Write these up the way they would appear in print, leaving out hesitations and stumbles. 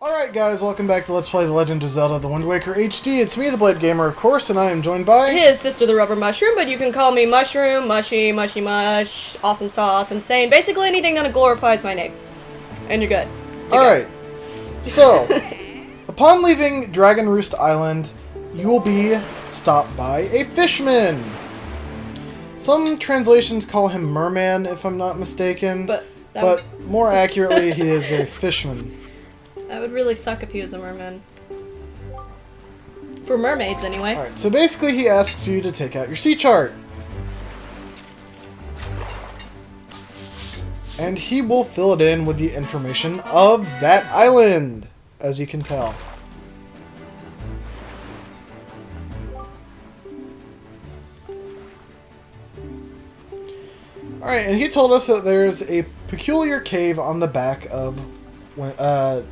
Alright guys, welcome back to Let's Play The Legend of Zelda The Wind Waker HD. It's me, TheBladeGamer, of course, and I am joined by... His sister, the Rubber Mushroom, but you can call me Mushroom, Mushy, Mushy Mush, Awesome Sauce, Insane, basically anything that glorifies my name. And you're good. Alright, so, upon leaving Dragon Roost Island, you will be stopped by a fishman. Some translations call him Merman, if I'm not mistaken, but more accurately, he is a fishman. That would really suck if he was a merman. For mermaids, anyway. Alright, so basically he asks you to take out your sea chart. And he will fill it in with the information of that island, as you can tell. Alright, and he told us that there's a peculiar cave on the back of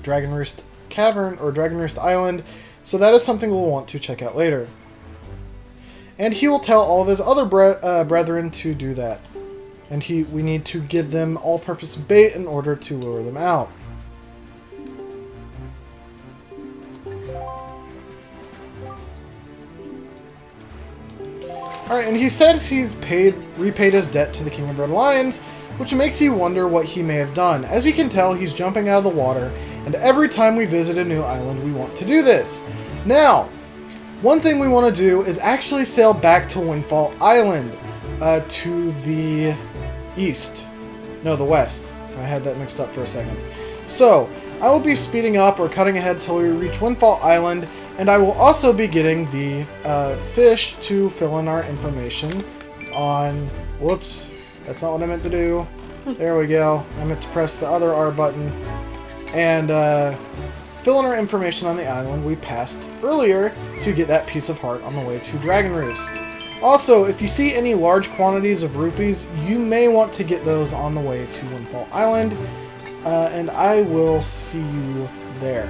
Dragon Roost Cavern, or Dragon Roost Island, so that is something we'll want to check out later. And he will tell all of his other brethren to do that. And we need to give them all-purpose bait in order to lure them out. Alright, and he says he's repaid his debt to the King of Red Lions, which makes you wonder what he may have done. As you can tell, he's jumping out of the water, and every time we visit a new island, we want to do this. Now, one thing we want to do is actually sail back to Windfall Island, to the east. No, the west. I had that mixed up for a second. So, I will be speeding up or cutting ahead till we reach Windfall Island, and I will also be getting the fish to fill in our information on... Whoops. That's not what I meant to do. There we go. I meant to press the other R button. And fill in our information on the island we passed earlier to get that piece of heart on the way to Dragon Roost. Also, if you see any large quantities of rupees, you may want to get those on the way to Windfall Island. And I will see you there.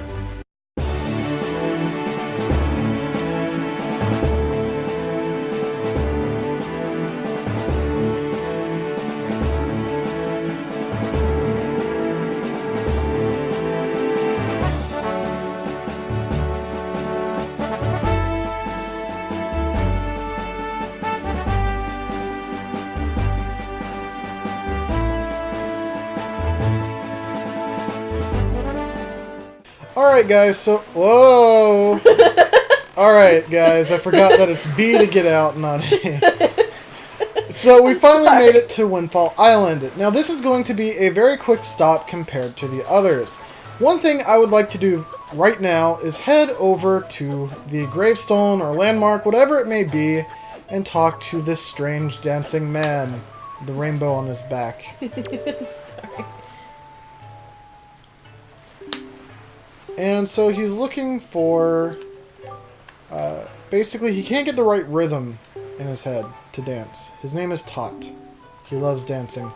Alright guys, so... Whoa! Alright guys, I forgot that it's B to get out, not A. So we finally made it to Windfall Island. Now this is going to be a very quick stop compared to the others. One thing I would like to do right now is head over to the gravestone or landmark, whatever it may be, and talk to this strange dancing man with the rainbow on his back. I'm sorry. And so he's looking for, basically he can't get the right rhythm in his head to dance. His name is Tot. He loves dancing.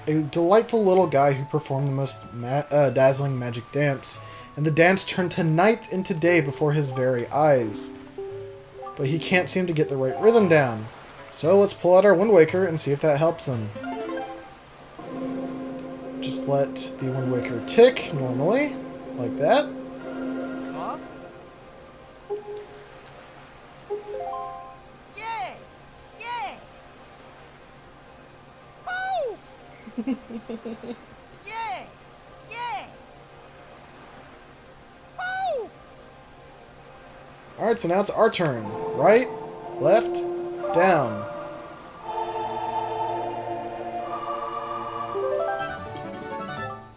A delightful little guy who performed the most dazzling magic dance, and the dance turned to night into day before his very eyes. But he can't seem to get the right rhythm down. So let's pull out our Wind Waker and see if that helps him. Just let the Wind Waker tick normally, like that. Huh? Yeah! Yeah! Woo! Yeah! Yeah! Woo! Alright, so now it's our turn. Right, left, down.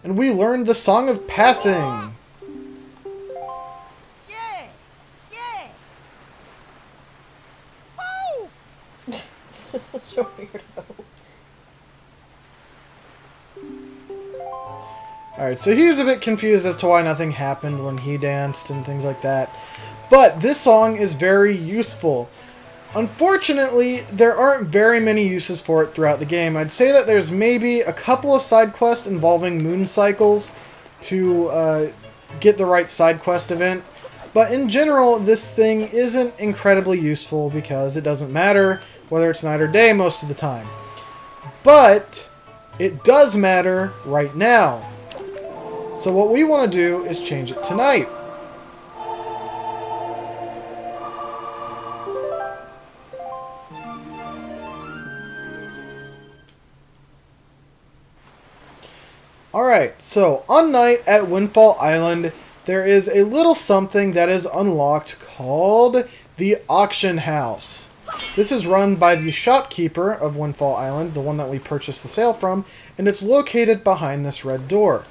And we learned the Song of Passing. Yeah! Yeah! Woo! It's just such a weirdo. Alright, so he's a bit confused as to why nothing happened when he danced and things like that. But this song is very useful. Unfortunately, there aren't very many uses for it throughout the game. I'd say that there's maybe a couple of side quests involving moon cycles to get the right side quest event. But in general, this thing isn't incredibly useful because it doesn't matter whether it's night or day most of the time. But it does matter right now. So what we want to do is change it tonight. Alright, so on night at Windfall Island, there is a little something that is unlocked called the Auction House. This is run by the shopkeeper of Windfall Island, the one that we purchased the sail from, and it's located behind this red door.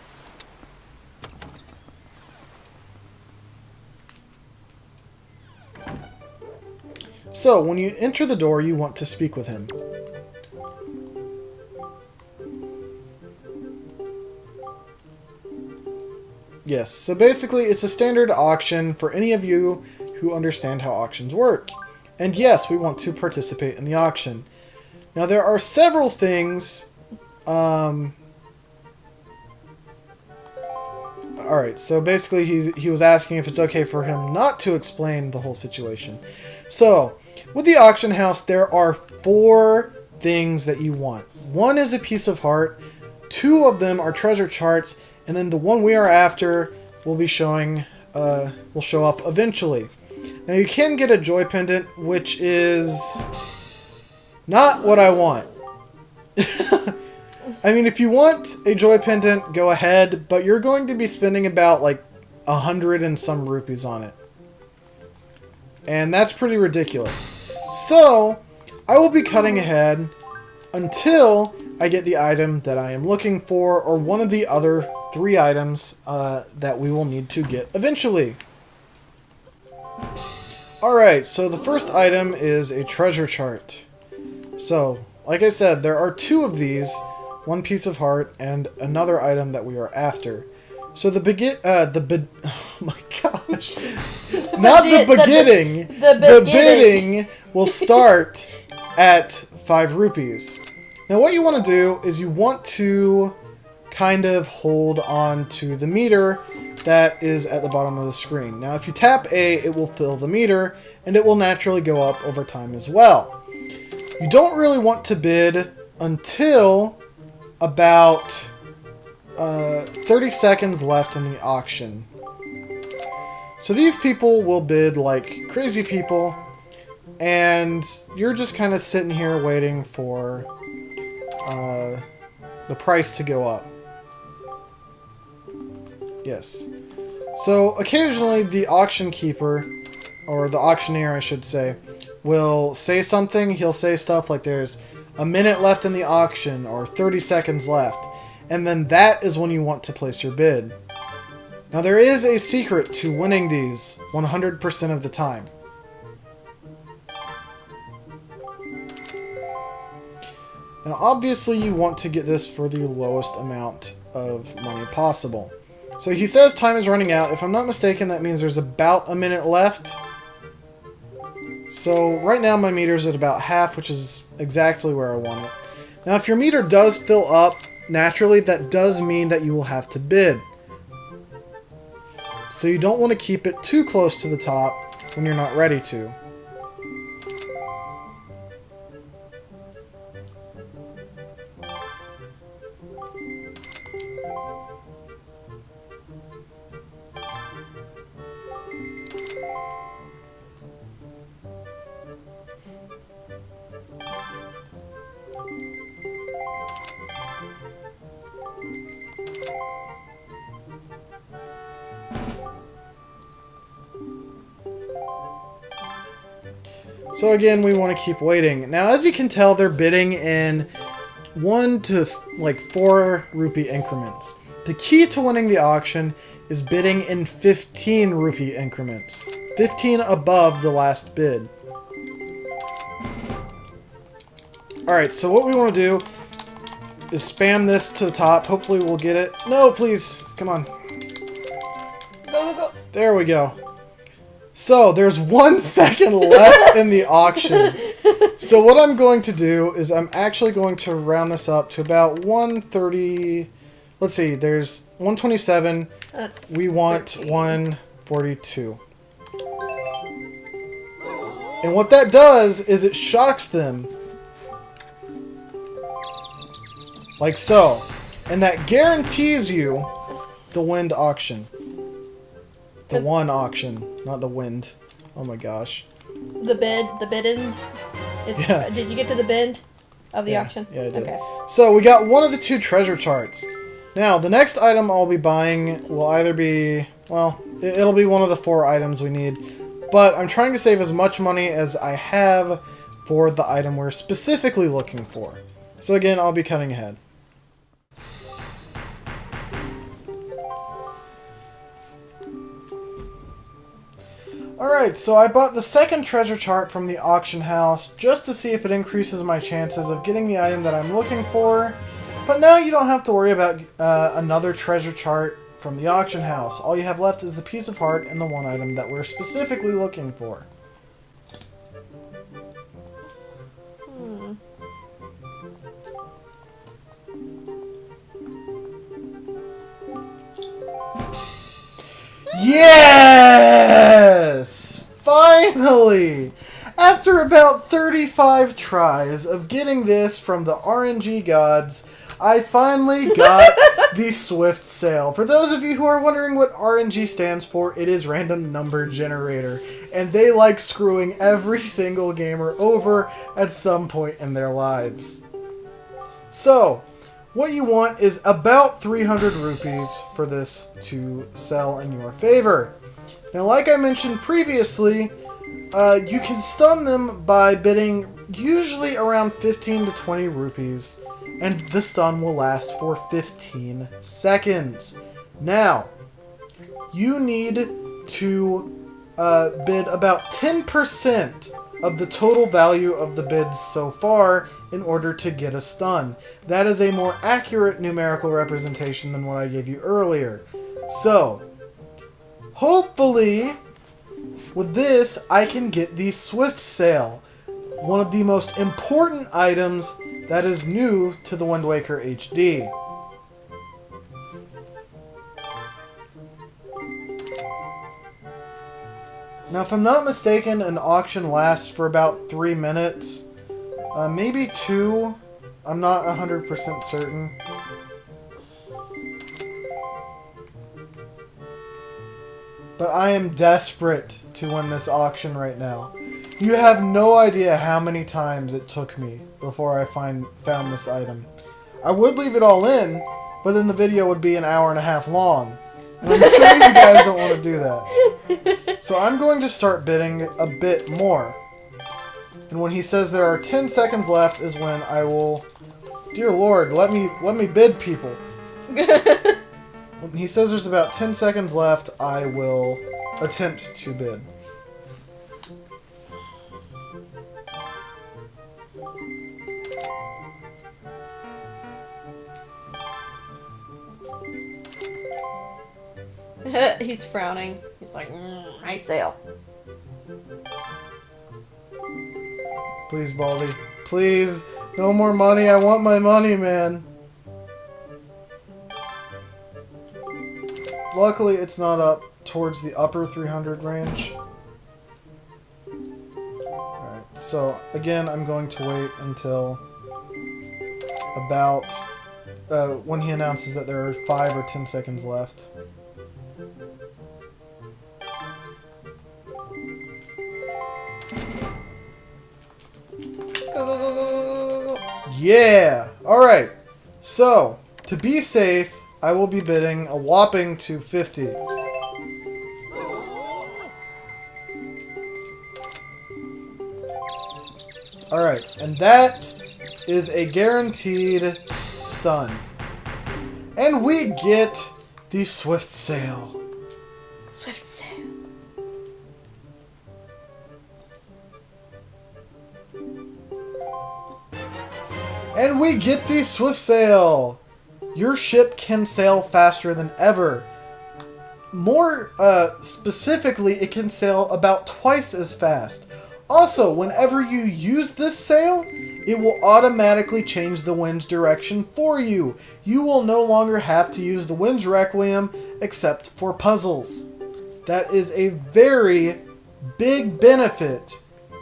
So, when you enter the door, you want to speak with him. Yes, so basically it's a standard auction for any of you who understand how auctions work. And yes, we want to participate in the auction. Now there are several things... Alright, so basically he was asking if it's okay for him not to explain the whole situation. So, with the auction house, there are 4 things that you want. 1 is a piece of heart, 2 of them are treasure charts, and then the one we are after will be showing, will show up eventually. Now you can get a joy pendant, which is not what I want. I mean, if you want a joy pendant, go ahead, but you're going to be spending about like 100 and some rupees on it. And that's pretty ridiculous. So, I will be cutting ahead until I get the item that I am looking for, or one of the other 3 items that we will need to get eventually. Alright, so the first item is a treasure chart. So, like I said, there are 2 of these, 1 piece of heart, and another item that we are after. So oh my gosh. Not the beginning. The bidding will start at 5 rupees. Now what you want to do is you want to kind of hold on to the meter that is at the bottom of the screen. Now if you tap A, it will fill the meter, and it will naturally go up over time as well. You don't really want to bid until about 30 seconds left in the auction. So these people will bid like crazy people, and you're just kind of sitting here waiting for the price to go up. Yes. So occasionally the auction keeper, or the auctioneer I should say, will say something. He'll say stuff like there's a minute left in the auction or 30 seconds left. And then that is when you want to place your bid. Now there is a secret to winning these 100% of the time. Now obviously you want to get this for the lowest amount of money possible. So he says time is running out. If I'm not mistaken, that means there's about a minute left. So right now my meter's at about half, which is exactly where I want it. Now if your meter does fill up naturally, that does mean that you will have to bid. So you don't want to keep it too close to the top when you're not ready to. So again, we want to keep waiting. Now, as you can tell, they're bidding in 1 to 4 rupee increments. The key to winning the auction is bidding in 15 rupee increments. 15 above the last bid. Alright, so what we want to do is spam this to the top. Hopefully we'll get it. No, please. Come on. Go, go, go. There we go. So, there's 1 second left in the auction. So what I'm going to do is I'm actually going to round this up to about 130. Let's see, there's 127. That's We want 13. 142. And what that does is it shocks them. like so. And that guarantees you the wind auction. The one auction, not the wind. Oh my gosh. The bid end. Yeah. Did you get to the bid of the auction? Yeah, I did. Okay. So we got one of the 2 treasure charts. Now, the next item I'll be buying will either be, well, it'll be one of the 4 items we need. But I'm trying to save as much money as I have for the item we're specifically looking for. So again, I'll be cutting ahead. Alright, so I bought the second treasure chart from the auction house just to see if it increases my chances of getting the item that I'm looking for. But now you don't have to worry about another treasure chart from the auction house. All you have left is the piece of heart and the one item that we're specifically looking for. Yes! Finally! After about 35 tries of getting this from the RNG gods, I finally got the Swift Sale. For those of you who are wondering what RNG stands for, it is Random Number Generator. And they like screwing every single gamer over at some point in their lives. So, what you want is about 300 rupees for this to sell in your favor. Now, like I mentioned previously, you can stun them by bidding usually around 15 to 20 rupees, and the stun will last for 15 seconds. Now, you need to bid about 10% of the total value of the bids so far in order to get a stun. That is a more accurate numerical representation than what I gave you earlier. So, hopefully, with this, I can get the Swift Sale, one of the most important items that is new to the Wind Waker HD. Now, if I'm not mistaken, an auction lasts for about 3 minutes. Maybe 2. I'm not 100% certain. But I am desperate to win this auction right now. You have no idea how many times it took me before I found this item. I would leave it all in, but then the video would be an hour and a half long. And I'm sure you guys don't want to do that. So I'm going to start bidding a bit more. And when he says there are 10 seconds left is when I will... Dear Lord, let me bid, people. When he says there's about 10 seconds left, I will attempt to bid. He's frowning. He's like, nice sale. Please, Baldy. Please. No more money. I want my money, man. Luckily, it's not up towards the upper 300 range. Alright, so again, I'm going to wait until about when he announces that there are 5 or 10 seconds left. Go, go, go, go, go, go, go. Yeah! Alright, so to be safe, I will be bidding a whopping 250. Alright, and that is a guaranteed stun. And we get the Swift Sale. Swift sale. And we get the Swift Sail! Your ship can sail faster than ever. More specifically, it can sail about twice as fast. Also, whenever you use this sail, it will automatically change the wind's direction for you. You will no longer have to use the wind's requiem except for puzzles. That is a very big benefit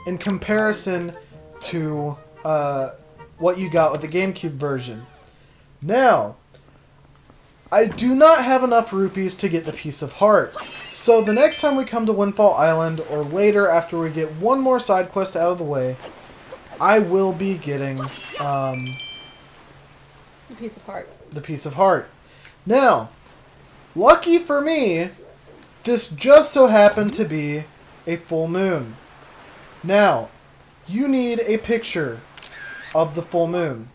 in comparison to what you got with the GameCube version. Now, I do not have enough rupees to get the Piece of Heart. So the next time we come to Windfall Island, or later after we get one more side quest out of the way, I will be getting The Piece of Heart. the Piece of Heart. Now, lucky for me, this just so happened to be a full moon. Now, you need a picture of the full moon,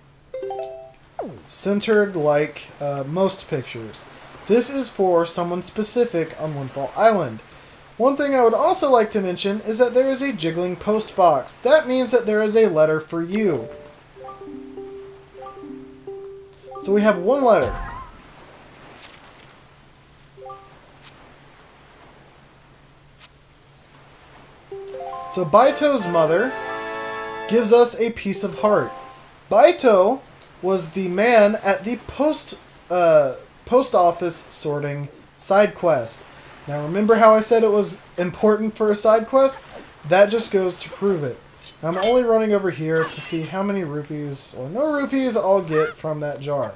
centered like most pictures. This is for someone specific on Windfall Island. One thing I would also like to mention is that there is a jiggling post box. That means that there is a letter for you. So we have one letter. So Baito's mother gives us a Piece of Heart. Baito was the man at the post office sorting side quest. Now remember how I said it was important for a side quest? That just goes to prove it. I'm only running over here to see how many rupees or no rupees I'll get from that jar.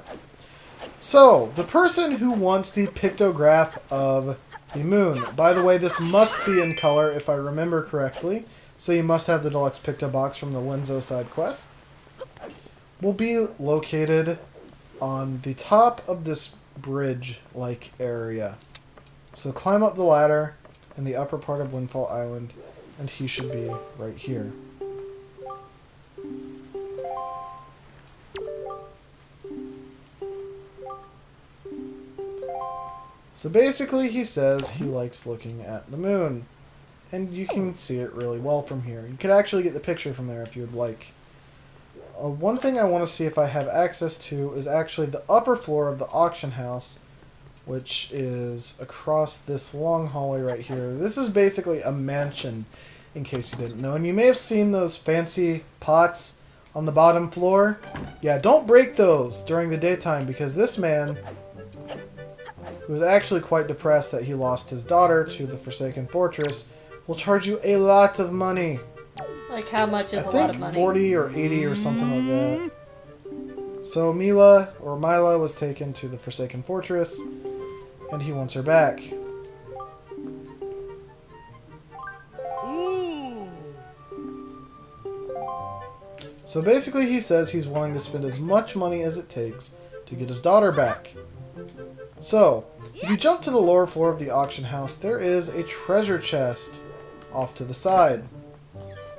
So, the person who wants the pictograph of the moon. By the way, this must be in color if I remember correctly. So you must have the deluxe picto box from the Lenzo side quest. Will be located on the top of this bridge-like area. So climb up the ladder in the upper part of Windfall Island, and he should be right here. So basically he says he likes looking at the moon. And you can see it really well from here. You could actually get the picture from there if you would like. One thing I want to see if I have access to is actually the upper floor of the auction house, which is across this long hallway right here. This is basically a mansion, in case you didn't know. And you may have seen those fancy pots on the bottom floor. Yeah, don't break those during the daytime, because this man, who was actually quite depressed that he lost his daughter to the Forsaken Fortress, will charge you a lot of money. Like, how much is I a think lot of money? 40 or 80 or something like that. So Mila was taken to the Forsaken Fortress, and he wants her back. So basically he says he's willing to spend as much money as it takes to get his daughter back. So, if you jump to the lower floor of the auction house, there is a treasure chest off to the side.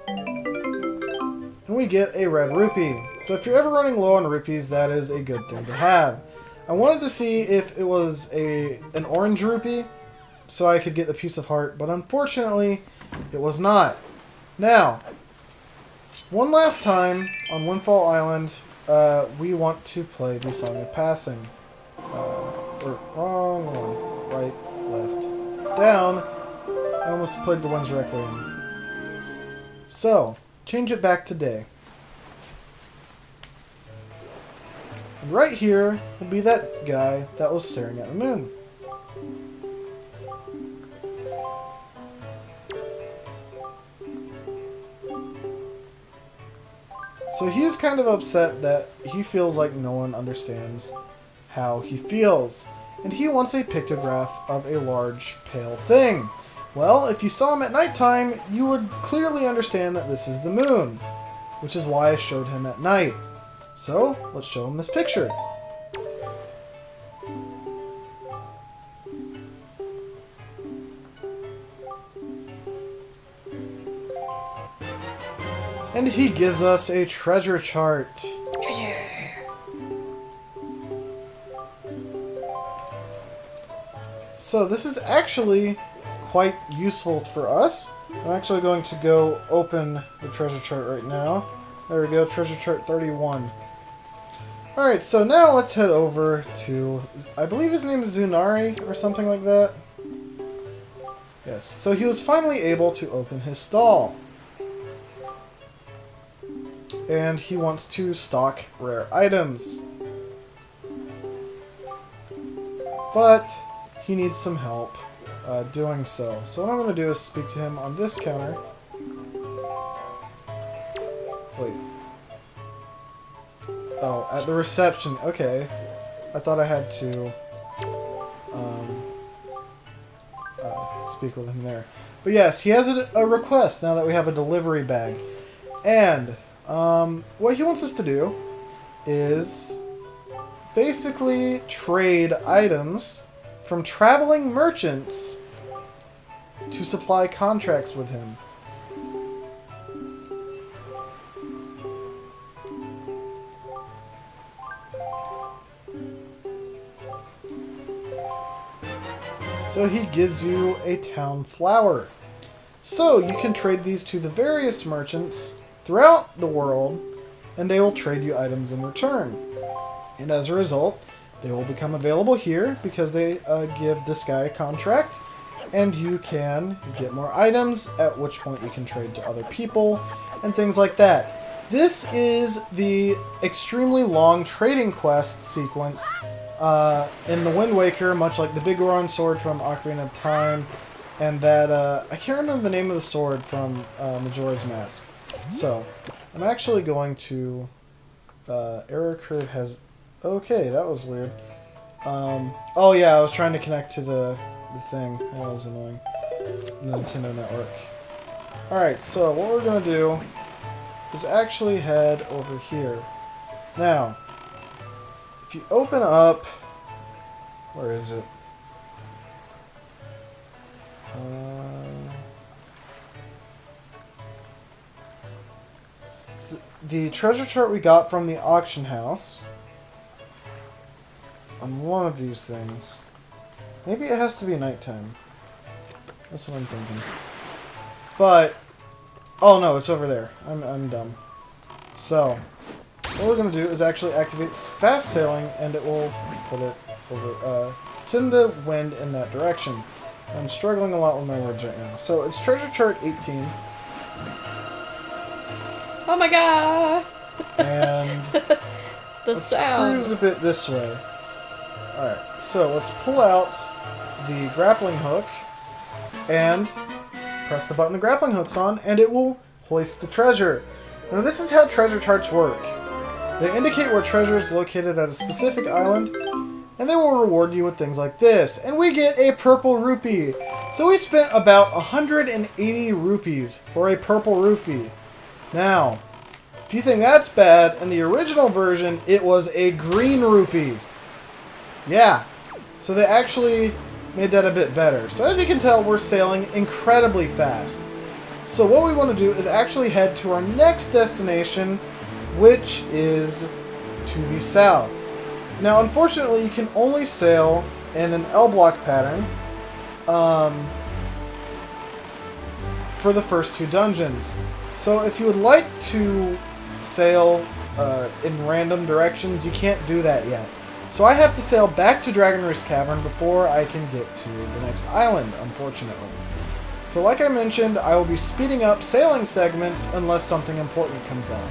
And we get a red rupee. So if you're ever running low on rupees, that is a good thing to have. I wanted to see if it was an orange rupee, so I could get the Piece of Heart, but unfortunately, it was not. Now, one last time on Windfall Island, we want to play the Song of Passing. Wrong one. Right, left, down. I almost played the Winds Requiem. So, change it back to day. And right here will be that guy that was staring at the moon. So he's kind of upset that he feels like no one understands how he feels. And he wants a pictograph of a large pale thing. Well, if you saw him at nighttime, you would clearly understand that this is the moon, which is why I showed him at night. So, let's show him this picture. And he gives us a treasure chart. Treasure. So this is actually quite useful for us. I'm actually going to go open the treasure chart right now. There we go, treasure chart 31. Alright, so now let's head over to, I believe his name is Zunari or something like that. Yes, so he was finally able to open his stall. And he wants to stock rare items. But he needs some help doing so. So what I'm going to do is speak to him on this counter. Wait. Oh, at the reception. Okay. I thought I had to speak with him there. But yes, he has a request now that we have a delivery bag. And what he wants us to do is basically trade items from traveling merchants to supply contracts with him. So he gives you a town flower. So you can trade these to the various merchants throughout the world, and they will trade you items in return. And as a result, they will become available here because they give this guy a contract, and you can get more items, at which point you can trade to other people, and things like that. This is the extremely long trading quest sequence in the Wind Waker, much like the Big Goron sword from Ocarina of Time, and that, I can't remember the name of the sword from Majora's Mask. So, I'm actually going to, error curve has, okay, that was weird. Oh yeah, I was trying to connect to the thing, that was annoying, the Nintendo Network. Alright, so what we're going to do is actually head over here. Now, if you open up, where is it? The treasure chart we got from the auction house on one of these things. Maybe it has to be nighttime. That's what I'm thinking. But, oh no, it's over there. I'm dumb. So, what we're going to do is actually activate fast sailing, and it will put it over, send the wind in that direction. I'm struggling a lot with my words right now. So it's treasure chart 18. Oh my god! And the let's sound. cruise a bit this way. Alright, so let's pull out the grappling hook and press the button the grappling hook's on, and it will hoist the treasure. Now this is how treasure charts work. They indicate where treasure is located at a specific island, and they will reward you with things like this. And we get a purple rupee. So we spent about 180 rupees for a purple rupee. Now, if you think that's bad, in the original version, it was a green rupee. Yeah, so they actually made that a bit better. So as you can tell, we're sailing incredibly fast. So what we want to do is actually head to our next destination, which is to the south. Now, unfortunately, you can only sail in an L block pattern for the first two dungeons. So if you would like to sail in random directions, you can't do that yet. So I have to sail back to Dragon Roost Cavern before I can get to the next island, unfortunately. So like I mentioned, I will be speeding up sailing segments unless something important comes up.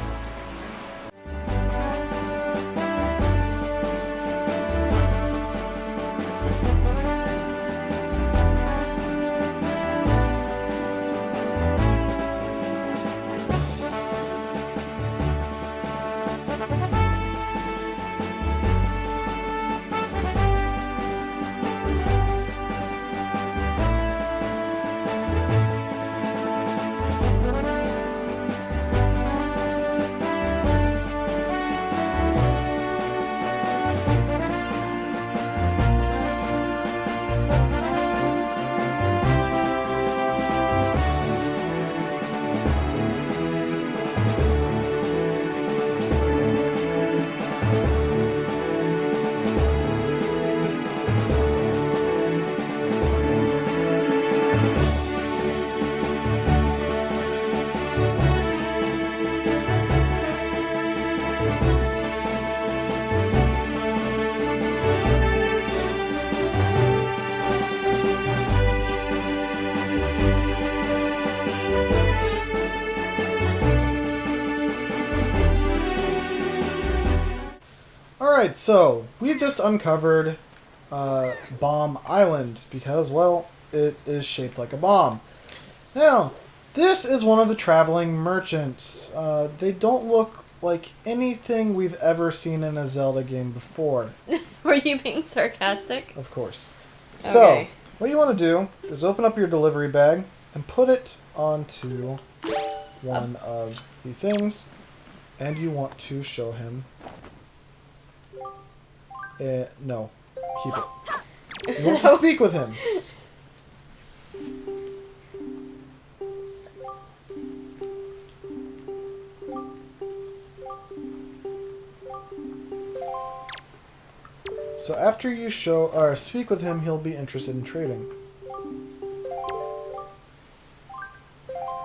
Alright, so we just uncovered Bomb Island because, well, it is shaped like a bomb. Now, this is one of the traveling merchants. They don't look like anything we've ever seen in a Zelda game before. Were you being sarcastic? Of course. Okay. So, what you want to do is open up your delivery bag and put it onto one of the things, and you want to show him. No, keep it. You want to speak with him. So after you show or speak with him, he'll be interested in trading.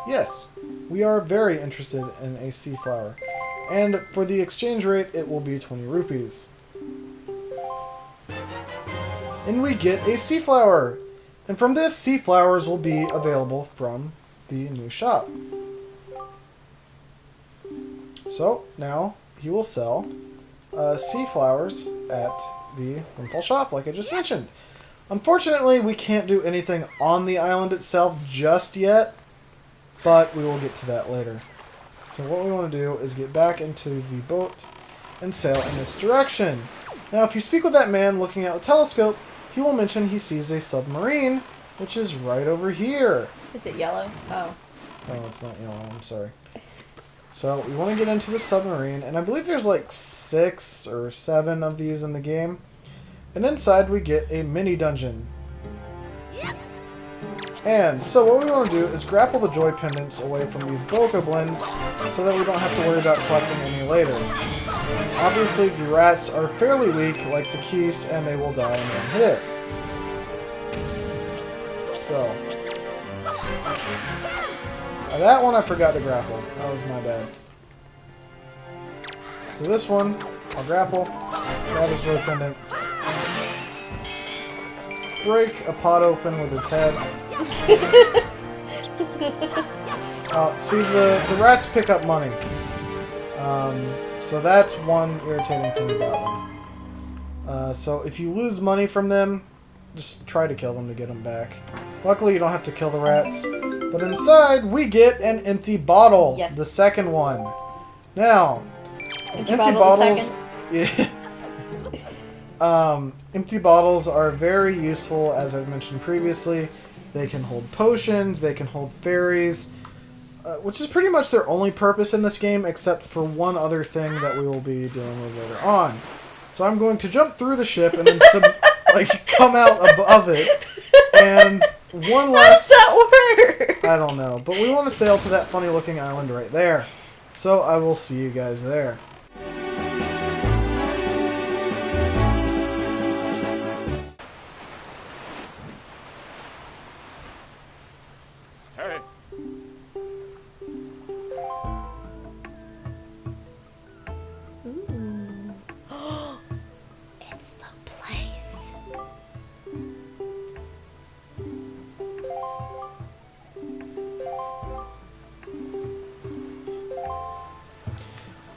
Yes, we are very interested in a sea flower. And for the exchange rate, it will be 20 rupees. And we get a sea flower. And from this, sea flowers will be available from the new shop. So now he will sell sea flowers at the Windfall shop, like I just mentioned. Unfortunately, we can't do anything on the island itself just yet, but we will get to that later. So what we want to do is get back into the boat and sail in this direction. Now, if you speak with that man looking out the telescope, he will mention he sees a submarine, which is right over here. Is it yellow? Oh. Oh, it's not yellow, I'm sorry. So we want to get into the submarine, and I believe there's like 6 or 7 of these in the game. And inside we get a mini dungeon. And so what we want to do is grapple the joy pendants away from these bokoblins so that we don't have to worry about collecting any later. Obviously the rats are fairly weak like the keys, and they will die in one hit. So that one I forgot to grapple. That was my bad. So this one, I'll grapple, grab his joy pendant, break a pot open with his head. See, the rats pick up money. So that's one irritating thing about them. So if you lose money from them, just try to kill them to get them back. Luckily, you don't have to kill the rats. But inside, we get an empty bottle. Yes. The second one. Now, empty bottles... Yeah. Empty bottles are very useful, as I've mentioned previously. They can hold potions, they can hold fairies, which is pretty much their only purpose in this game, except for one other thing that we will be dealing with later on. So I'm going to jump through the ship and then come out above it. And one last... How does that work? I don't know, but we want to sail to that funny looking island right there. So I will see you guys there. It's the place.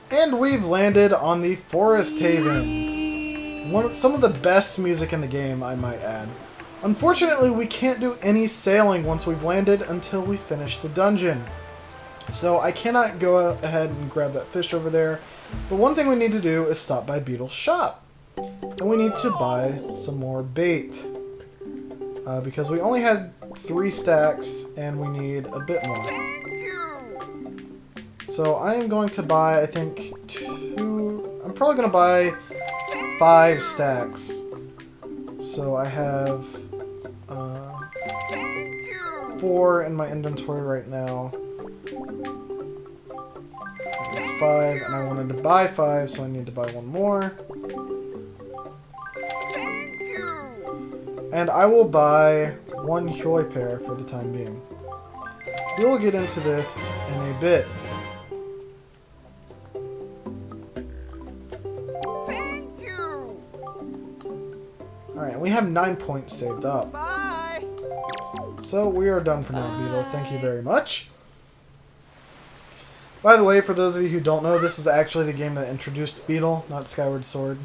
And we've landed on the Forest Haven. Some of the best music in the game, I might add. Unfortunately, we can't do any sailing once we've landed until we finish the dungeon. So I cannot go ahead and grab that fish over there. But one thing we need to do is stop by Beetle's shop. And we need to buy some more bait. Because we only had 3 stacks and we need a bit more. So I am going to buy, I think, 2... I'm probably going to buy 5 stacks. So I have 4 in my inventory right now. It's 5, and I wanted to buy 5, so I need to buy 1 more. And I will buy 1 Hyoi pair for the time being. We will get into this in a bit. Alright, we have 9 points saved up. Bye. So we are done for now, Beetle. Thank you very much. By the way, for those of you who don't know, this is actually the game that introduced Beetle, not Skyward Sword.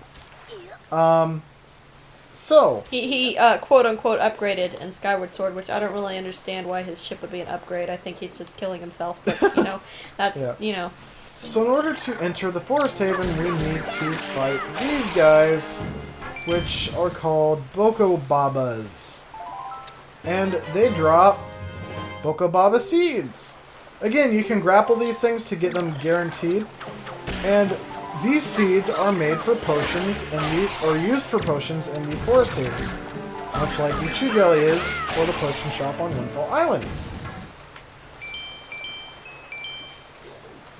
So He quote unquote upgraded in Skyward Sword, which I don't really understand why his ship would be an upgrade. I think he's just killing himself, but you know, that's Yeah. you know. So in order to enter the Forest Haven, we need to fight these guys, which are called Boko Babas. And they drop Boko Baba seeds. Again, you can grapple these things to get them guaranteed. And these seeds are made for potions or used for potions in the Forest Haven, much like the Chew Jelly is for the potion shop on Windfall Island.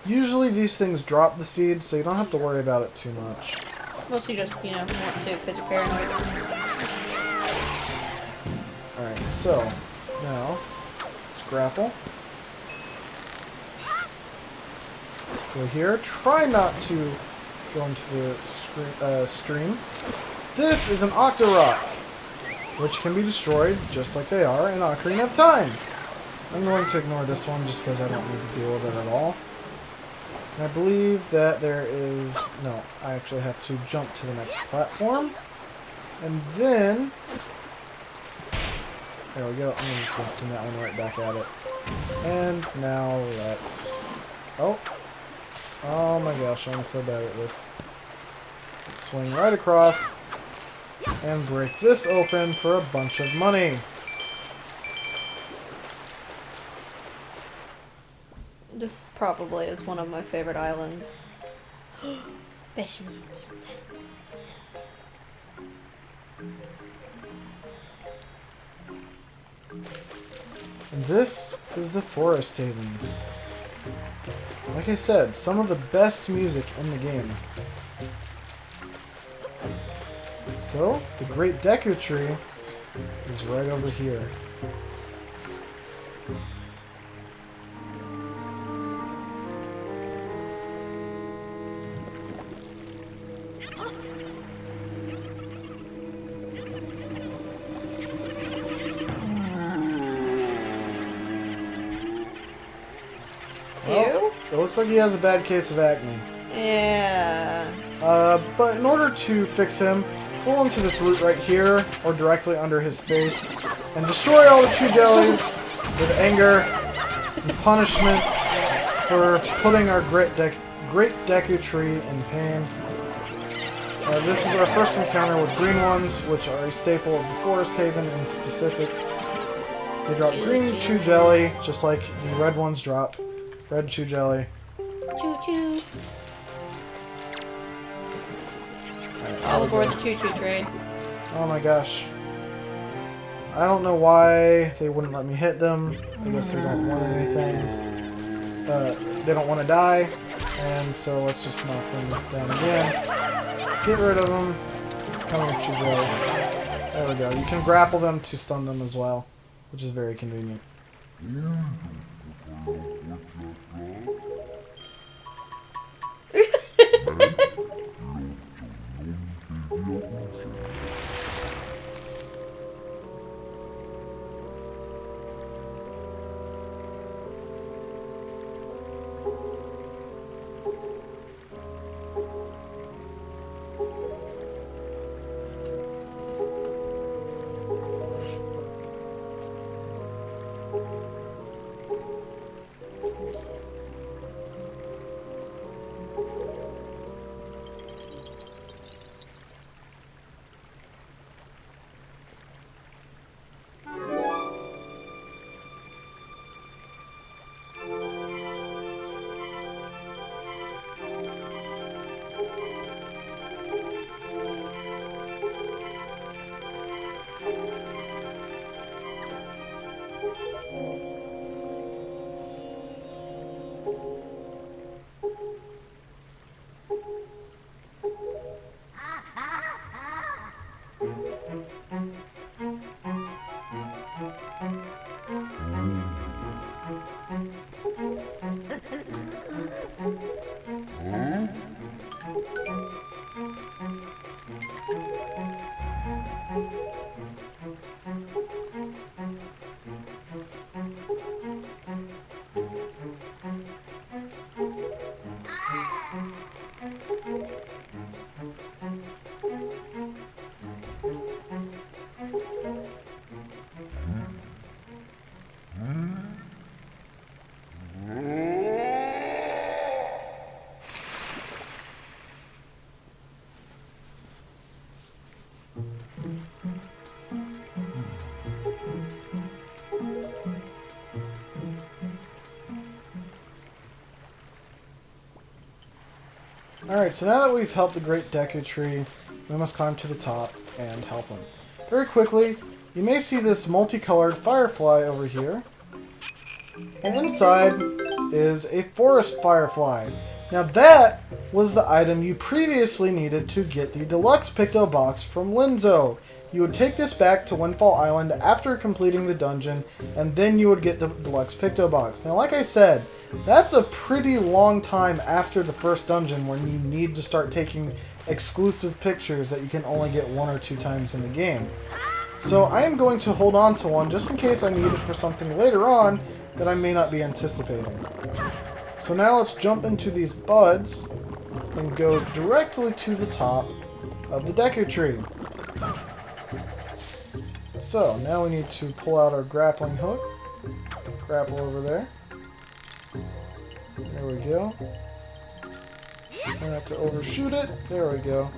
Usually these things drop the seeds, so you don't have to worry about it too much. Unless you just, want to because you're paranoid. Alright, so now let's grapple. Go here. Try not to go into the stream. This is an Octorock, which can be destroyed just like they are in Ocarina of Time. I'm going to ignore this one just because I don't need to deal with it at all. And I believe that there is... No, I actually have to jump to the next platform. And then... There we go. I'm just going to send that one right back at it. And now let's... Oh. Oh my gosh, I'm so bad at this. Let's swing right across and break this open for a bunch of money. This probably is one of my favorite islands. Especially. And this is the Forest Haven. Like I said, some of the best music in the game. So, the Great Deku Tree is right over here. Well, it looks like he has a bad case of acne. Yeah. But in order to fix him, pull into this root right here, or directly under his face, and destroy all the Chew Jellies with anger and punishment for putting our Great Deku Tree in pain. This is our first encounter with green ones, which are a staple of the Forest Haven in specific. They drop green Chew Jelly, just like the red ones drop red Chew Jelly. Choo choo. Right, All aboard the choo choo train. Oh my gosh. I don't know why they wouldn't let me hit them. I guess they don't want anything. They don't want to die. And so let's just knock them down again. Get rid of them. Come here, Chew Jelly. There we go. You can grapple them to stun them as well, which is very convenient. Alright, so now that we've helped the Great Deku Tree, we must climb to the top and help him. Very quickly, you may see this multicolored firefly over here. And inside is a forest firefly. Now that was the item you previously needed to get the deluxe Picto box from Linzo. You would take this back to Windfall Island after completing the dungeon, and then you would get the deluxe Picto box. Now, like I said, that's a pretty long time after the first dungeon when you need to start taking exclusive pictures that you can only get 1 or 2 times in the game. So I am going to hold on to one just in case I need it for something later on that I may not be anticipating. So now let's jump into these buds and go directly to the top of the Deku Tree. So now we need to pull out our grappling hook, grapple over there. There we go. Try not to overshoot it. There we go.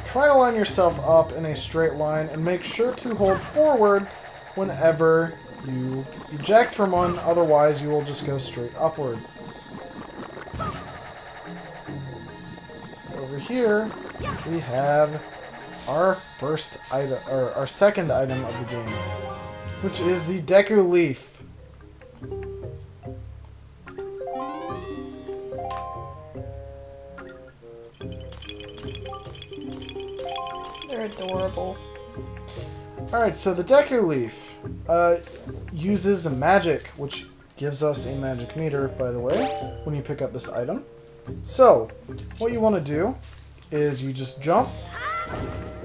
Try to line yourself up in a straight line and make sure to hold forward whenever you eject from one, otherwise you will just go straight upward. Over here we have our first item, or our second item of the game, which is the Deku Leaf. They're adorable. Alright, so the Deku Leaf uses magic, which gives us a magic meter, by the way, when you pick up this item. So, what you want to do is you just jump,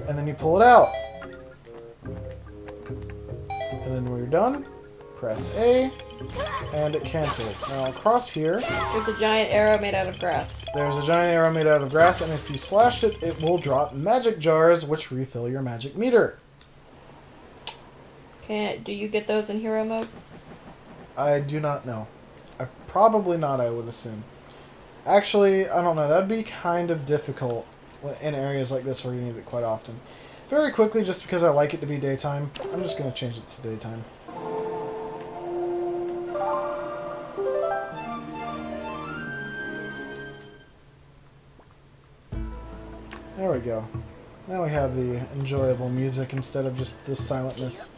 and then you pull it out. And then when you're done, press A, and it cancels. Now across here, There's a giant arrow made out of grass. there's a giant arrow made out of grass, and if you slash it, it will drop magic jars, which refill your magic meter. Do you get those in hero mode? I do not know. Probably not, I would assume. Actually, I don't know. That'd be kind of difficult in areas like this where you need it quite often. Very quickly, just because I like it to be daytime, I'm just going to change it to daytime. There we go. Now we have the enjoyable music instead of just the silentness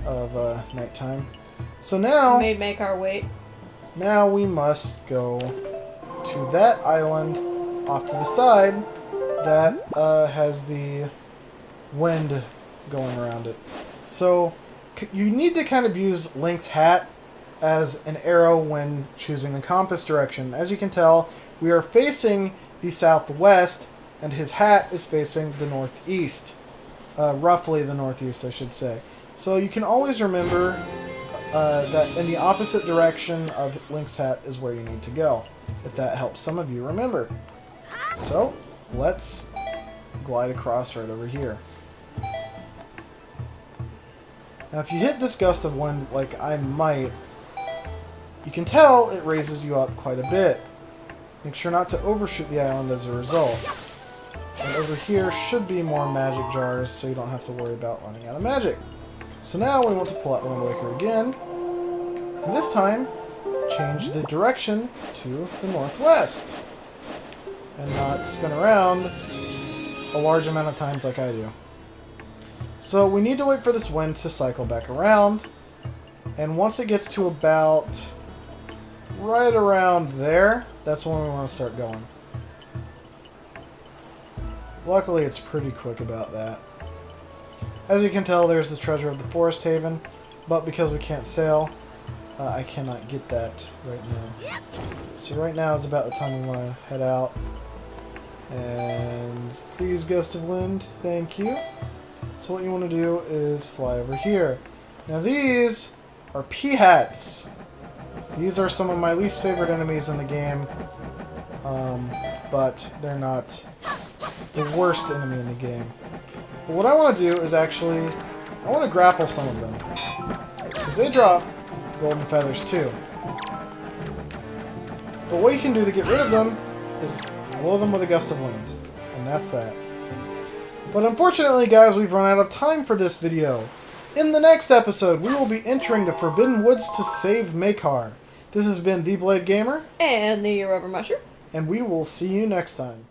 of nighttime. So now, Make our wait. now we must go to that island off to the side that has the wind going around it. So you need to kind of use Link's hat as an arrow when choosing the compass direction. As you can tell, we are facing the southwest, and his hat is facing the northeast. Roughly the northeast, I should say. So you can always remember that in the opposite direction of Link's hat is where you need to go, if that helps some of you remember. So, let's glide across right over here. Now if you hit this gust of wind like I might, you can tell it raises you up quite a bit. Make sure not to overshoot the island as a result. And over here should be more magic jars, so you don't have to worry about running out of magic. So now we want to pull out the Wind Waker again, and this time change the direction to the northwest, and not spin around a large amount of times like I do. So we need to wait for this wind to cycle back around, and once it gets to about right around there, that's when we want to start going. Luckily, it's pretty quick about that. As you can tell, there's the treasure of the Forest Haven, but because we can't sail, I cannot get that right now. So right now is about the time we want to head out. And please, gust of wind, thank you. So what you want to do is fly over here. Now these are Peahats. These are some of my least favorite enemies in the game, but they're not the worst enemy in the game. But what I want to do is actually, I want to grapple some of them, because they drop golden feathers too. But what you can do to get rid of them is blow them with a gust of wind, and that's that. But unfortunately, guys, we've run out of time for this video. In the next episode, we will be entering the Forbidden Woods to save Makar. This has been TheBladeGamer, And the rubber mushroom. and we will see you next time.